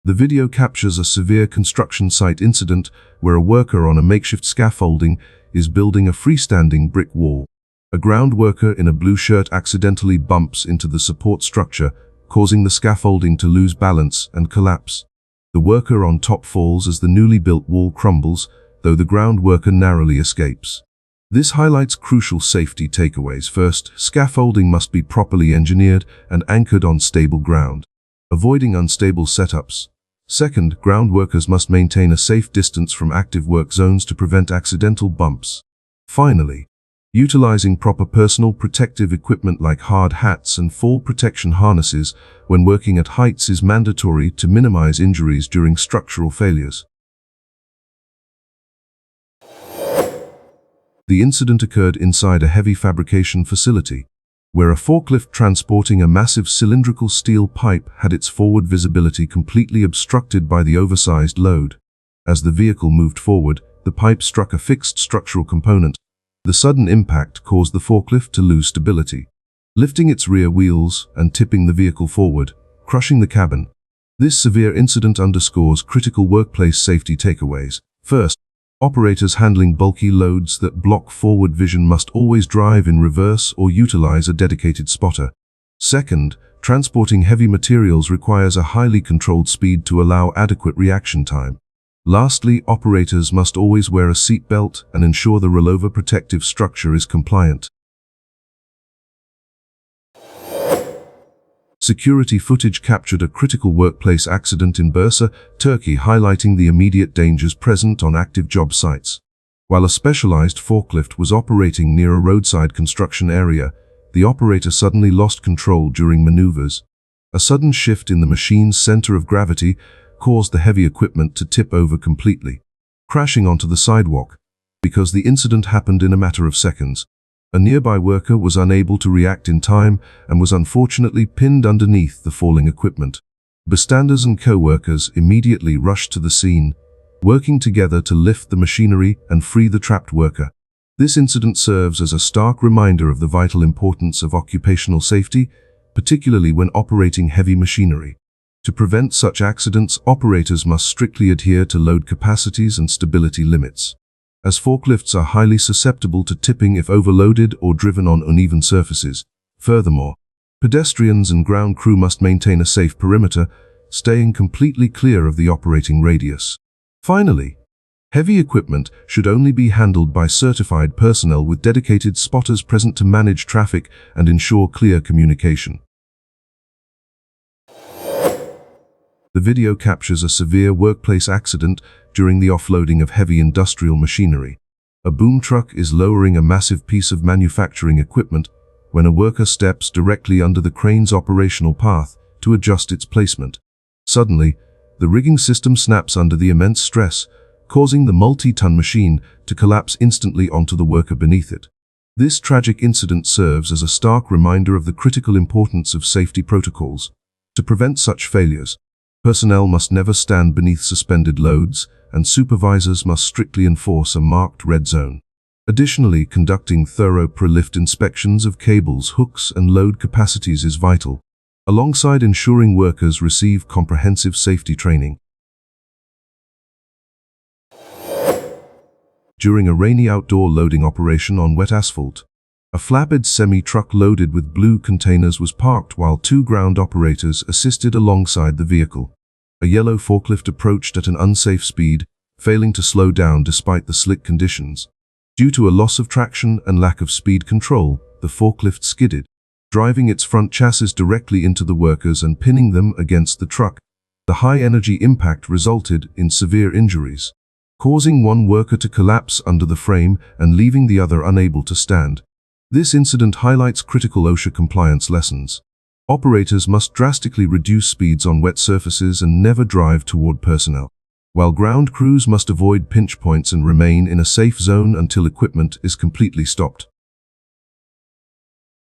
The video captures a severe construction site incident where a worker on a makeshift scaffolding is building a freestanding brick wall. A ground worker in a blue shirt accidentally bumps into the support structure, causing the scaffolding to lose balance and collapse. The worker on top falls as the newly built wall crumbles, though the ground worker narrowly escapes. This highlights crucial safety takeaways. First, scaffolding must be properly engineered and anchored on stable ground, avoiding unstable setups. Second, ground workers must maintain a safe distance from active work zones to prevent accidental bumps. Finally, utilizing proper personal protective equipment like hard hats and fall protection harnesses when working at heights is mandatory to minimize injuries during structural failures. The incident occurred inside a heavy fabrication facility, where a forklift transporting a massive cylindrical steel pipe had its forward visibility completely obstructed by the oversized load. As the vehicle moved forward, the pipe struck a fixed structural component. The sudden impact caused the forklift to lose stability, lifting its rear wheels and tipping the vehicle forward, crushing the cabin. This severe incident underscores critical workplace safety takeaways. First, operators handling bulky loads that block forward vision must always drive in reverse or utilize a dedicated spotter. Second, transporting heavy materials requires a highly controlled speed to allow adequate reaction time. Lastly, operators must always wear a seat belt and ensure the rollover protective structure is compliant. Security footage captured a critical workplace accident in Bursa, Turkey, highlighting the immediate dangers present on active job sites. While a specialized forklift was operating near a roadside construction area, the operator suddenly lost control during maneuvers. A sudden shift in the machine's center of gravity caused the heavy equipment to tip over completely, crashing onto the sidewalk. Because the incident happened in a matter of seconds, a nearby worker was unable to react in time and was unfortunately pinned underneath the falling equipment. Bystanders and co-workers immediately rushed to the scene, working together to lift the machinery and free the trapped worker. This incident serves as a stark reminder of the vital importance of occupational safety, particularly when operating heavy machinery. To prevent such accidents, operators must strictly adhere to load capacities and stability limits, as forklifts are highly susceptible to tipping if overloaded or driven on uneven surfaces. Furthermore, pedestrians and ground crew must maintain a safe perimeter, staying completely clear of the operating radius. Finally, heavy equipment should only be handled by certified personnel with dedicated spotters present to manage traffic and ensure clear communication. The video captures a severe workplace accident during the offloading of heavy industrial machinery. A boom truck is lowering a massive piece of manufacturing equipment when a worker steps directly under the crane's operational path to adjust its placement. Suddenly, the rigging system snaps under the immense stress, causing the multi-ton machine to collapse instantly onto the worker beneath it. This tragic incident serves as a stark reminder of the critical importance of safety protocols. To prevent such failures, personnel must never stand beneath suspended loads, and supervisors must strictly enforce a marked red zone. Additionally, conducting thorough pre-lift inspections of cables, hooks, and load capacities is vital, alongside ensuring workers receive comprehensive safety training. During a rainy outdoor loading operation on wet asphalt, a flatbed semi-truck loaded with blue containers was parked while two ground operators assisted alongside the vehicle. A yellow forklift approached at an unsafe speed, failing to slow down despite the slick conditions. Due to a loss of traction and lack of speed control, the forklift skidded, driving its front chassis directly into the workers and pinning them against the truck. The high-energy impact resulted in severe injuries, causing one worker to collapse under the frame and leaving the other unable to stand. This incident highlights critical OSHA compliance lessons. Operators must drastically reduce speeds on wet surfaces and never drive toward personnel, while ground crews must avoid pinch points and remain in a safe zone until equipment is completely stopped.